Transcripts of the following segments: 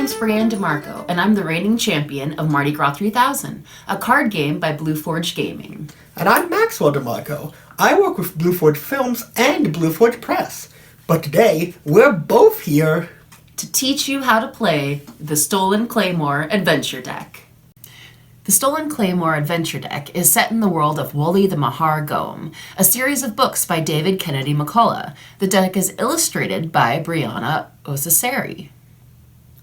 name's Brienne DeMarco, and I'm the reigning champion of Mardi Gras 3000, a card game by Blue Forge Gaming. And I'm Maxwell DeMarco. I work with Blue Forge Films and Blue Forge Press. But today, we're both here to teach you how to play the Stolen Claymore Adventure Deck. The Stolen Claymore Adventure Deck is set in the world of Woli the Mahar Gom, a series of books by David Kennedy McCullough. The deck is illustrated by Brianna Osaseri.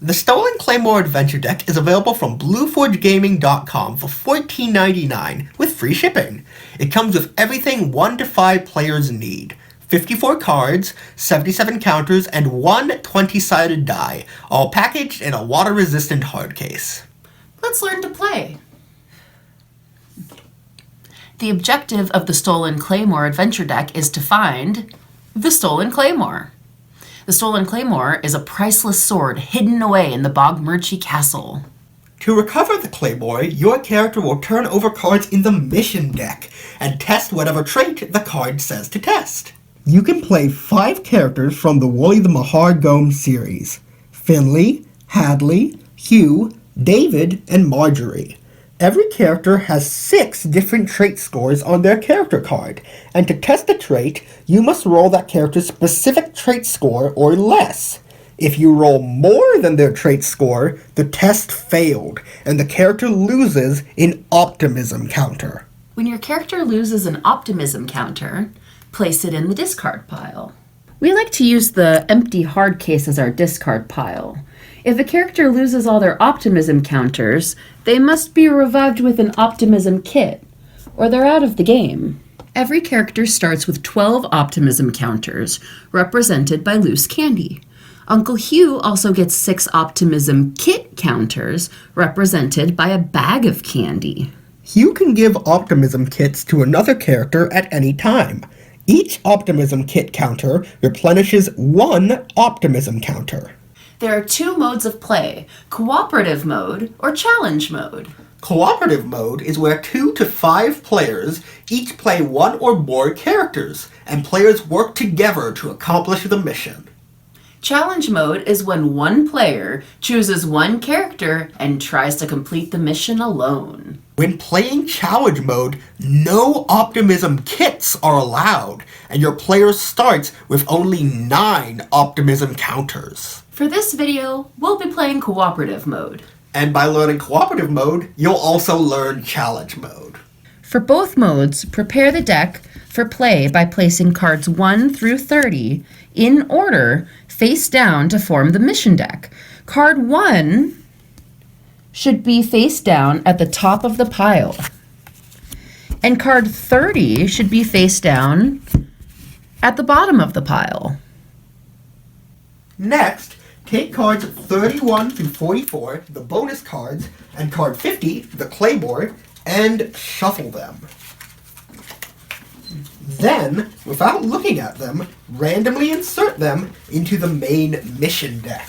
The Stolen Claymore Adventure Deck is available from BlueForgeGaming.com for $14.99 with free shipping. It comes with everything 1 to 5 players need. 54 cards, 77 counters, and one 20-sided die, all packaged in a water-resistant hard case. Let's learn to play. The objective of the Stolen Claymore Adventure Deck is to find the Stolen Claymore. The Stolen Claymore is a priceless sword hidden away in the Bogmurchi Castle. To recover the Claymore, your character will turn over cards in the mission deck and test whatever trait the card says to test. You can play 5 characters from the Woli the Mahar Gom series: Finley, Hadley, Hugh, David, and Marjorie. Every character has 6 different trait scores on their character card, and to test a trait, you must roll that character's specific trait score or less. If you roll more than their trait score, the test failed, and the character loses an optimism counter. When your character loses an optimism counter, place it in the discard pile. We like to use the empty hard case as our discard pile. If a character loses all their optimism counters, they must be revived with an optimism kit, or they're out of the game. Every character starts with 12 optimism counters, represented by loose candy. Uncle Hugh also gets 6 optimism kit counters, represented by a bag of candy. Hugh can give optimism kits to another character at any time. Each optimism kit counter replenishes 1 optimism counter. There are 2 modes of play: cooperative mode or challenge mode. Cooperative mode is where 2 to 5 players each play 1 or more characters, and players work together to accomplish the mission. Challenge mode is when one player chooses one character and tries to complete the mission alone. When playing challenge mode, no optimism kits are allowed, and your player starts with only 9 optimism counters. For this video, we'll be playing cooperative mode. And by learning cooperative mode, you'll also learn challenge mode. For both modes, prepare the deck for play by placing cards 1 through 30 in order face down to form the mission deck. Card 1 should be face down at the top of the pile, and card 30 should be face down at the bottom of the pile. Next, take cards 31 through 44, the bonus cards, and card 50, the Claymore, and shuffle them. Then, without looking at them, randomly insert them into the main mission deck.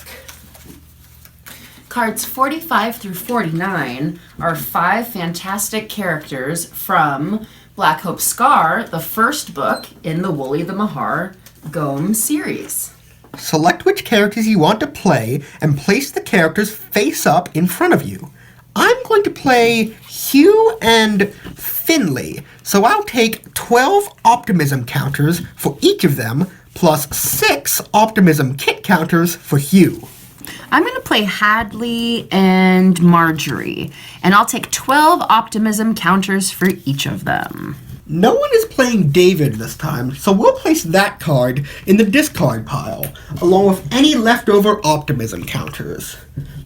Cards 45 through 49 are 5 fantastic characters from Black Hope Scar, the first book in the Woli the Mahar Gom series. Select which characters you want to play and place the characters face up in front of you. I'm going to play Hugh and Finley, so I'll take 12 optimism counters for each of them, plus 6 optimism kit counters for Hugh. I'm going to play Hadley and Marjorie, and I'll take 12 optimism counters for each of them. No one is playing David this time, so we'll place that card in the discard pile, along with any leftover optimism counters.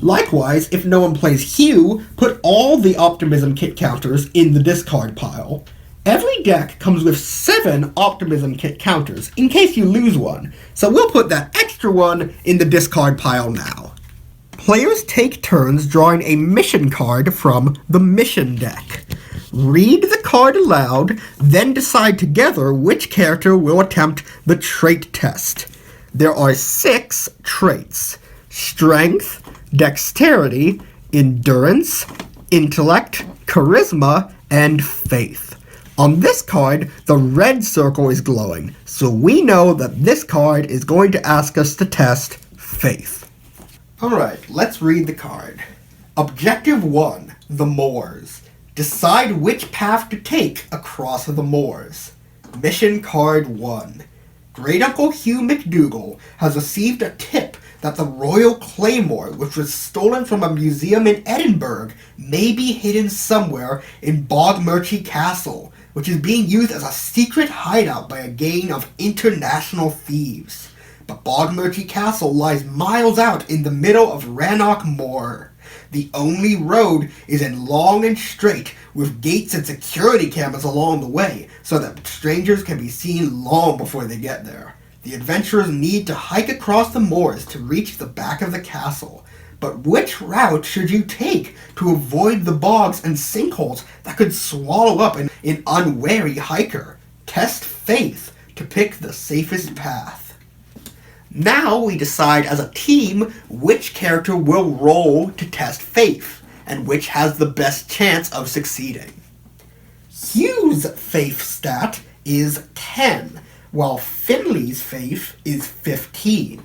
Likewise, if no one plays Hugh, put all the optimism kit counters in the discard pile. Every deck comes with 7 optimism kit counters, in case you lose one, so we'll put that extra one in the discard pile now. Players take turns drawing a mission card from the mission deck. Read the card aloud, then decide together which character will attempt the trait test. There are 6 traits: strength, dexterity, endurance, intellect, charisma, and faith. On this card, the red circle is glowing, so we know that this card is going to ask us to test faith. Alright, let's read the card. Objective 1, the moors. Decide which path to take across the moors. Mission Card 1. Great Uncle Hugh McDougal has received a tip that the Royal Claymore, which was stolen from a museum in Edinburgh, may be hidden somewhere in Bogmurchie Castle, which is being used as a secret hideout by a gang of international thieves. But Bogmurchie Castle lies miles out in the middle of Rannoch Moor. The only road is in long and straight, with gates and security cameras along the way, so that strangers can be seen long before they get there. The adventurers need to hike across the moors to reach the back of the castle. But which route should you take to avoid the bogs and sinkholes that could swallow up an unwary hiker? Test faith to pick the safest path. Now we decide as a team which character will roll to test faith, and which has the best chance of succeeding. Hugh's faith stat is 10, while Finley's faith is 15.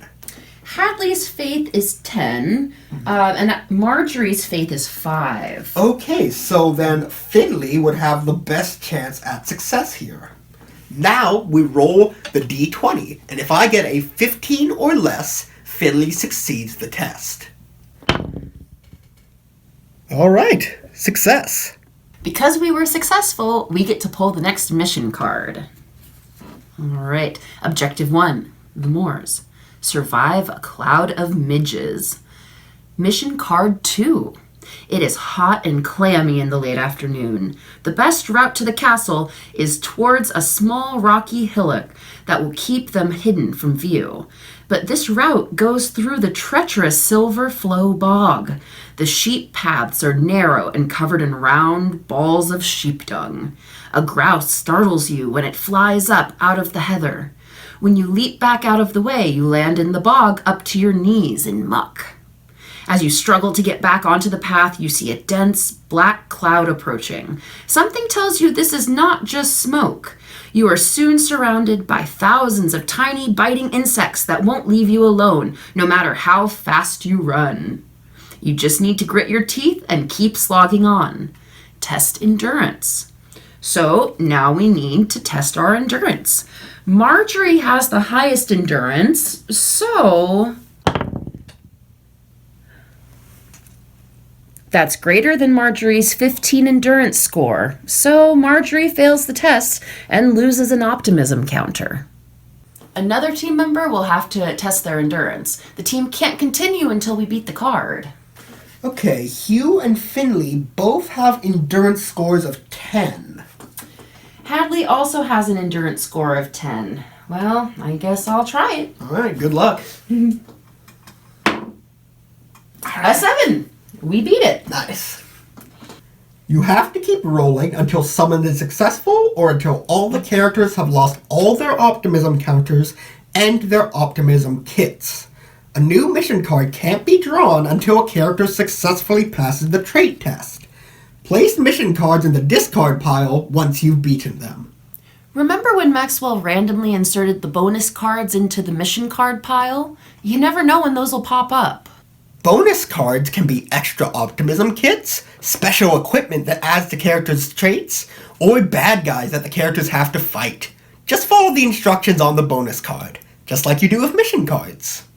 Hadley's faith is 10, and Marjorie's faith is 5. Okay, so then Finley would have the best chance at success here. Now we roll the d20, and if I get a 15 or less, Finley succeeds the test. Alright, success. Because we were successful, we get to pull the next mission card. Alright, Objective 1, the moors. Survive a cloud of midges. Mission card 2. It is hot and clammy in the late afternoon. The best route to the castle is towards a small rocky hillock that will keep them hidden from view. But this route goes through the treacherous Silver Flow bog. The sheep paths are narrow and covered in round balls of sheep dung. A grouse startles you when it flies up out of the heather. When you leap back out of the way, you land in the bog up to your knees in muck. As you struggle to get back onto the path, you see a dense black cloud approaching. Something tells you this is not just smoke. You are soon surrounded by thousands of tiny biting insects that won't leave you alone, no matter how fast you run. You just need to grit your teeth and keep slogging on. Test endurance. So now we need to test our endurance. Marjorie has the highest endurance, so that's greater than Marjorie's 15 endurance score. So Marjorie fails the test and loses an optimism counter. Another team member will have to test their endurance. The team can't continue until we beat the card. Okay, Hugh and Finley both have endurance scores of 10. Hadley also has an endurance score of 10. Well, I guess I'll try it. Alright, good luck. A 7. We beat it. Nice. You have to keep rolling until someone is successful or until all the characters have lost all their optimism counters and their optimism kits. A new mission card can't be drawn until a character successfully passes the trait test. Place mission cards in the discard pile once you've beaten them. Remember when Maxwell randomly inserted the bonus cards into the mission card pile? You never know when those will pop up. Bonus cards can be extra optimism kits, special equipment that adds to characters' traits, or bad guys that the characters have to fight. Just follow the instructions on the bonus card, just like you do with mission cards.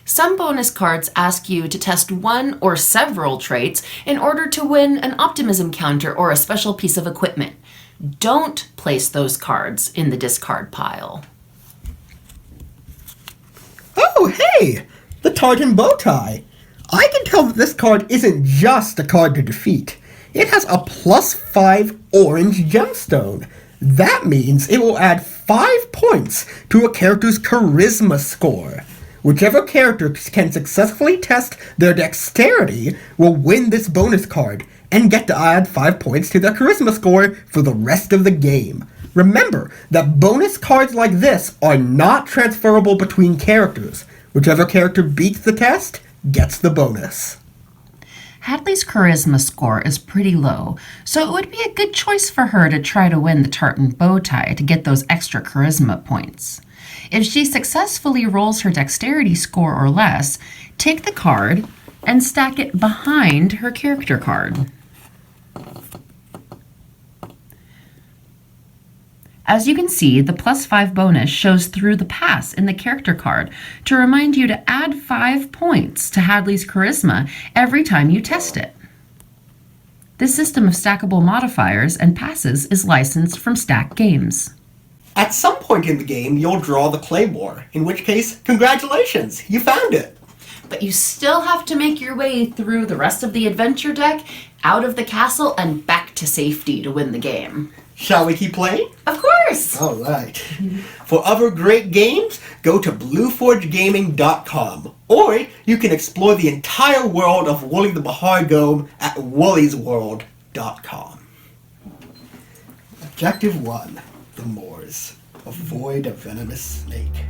Some bonus cards ask you to test one or several traits in order to win an optimism counter or a special piece of equipment. Don't place those cards in the discard pile. Oh, hey! The tartan bow tie! I can tell that this card isn't just a card to defeat. It has a +5 orange gemstone. That means it will add 5 points to a character's charisma score. Whichever character can successfully test their dexterity will win this bonus card and get to add 5 points to their charisma score for the rest of the game. Remember that bonus cards like this are not transferable between characters. Whichever character beats the test gets the bonus. Hadley's charisma score is pretty low, so it would be a good choice for her to try to win the tartan bow tie to get those extra charisma points. If she successfully rolls her dexterity score or less, take the card and stack it behind her character card. As you can see, the +5 bonus shows through the pass in the character card to remind you to add 5 points to Hadley's charisma every time you test it. This system of stackable modifiers and passes is licensed from Stack Games. At some point in the game, you'll draw the Claymore, in which case, congratulations, you found it. But you still have to make your way through the rest of the adventure deck, out of the castle, and back to safety to win the game. Shall we keep playing? Of course! All right. For other great games, go to blueforgegaming.com, or you can explore the entire world of Wooly the Bahar-Gome at woolliesworld.com. Objective 1. The Moors. Avoid a venomous snake.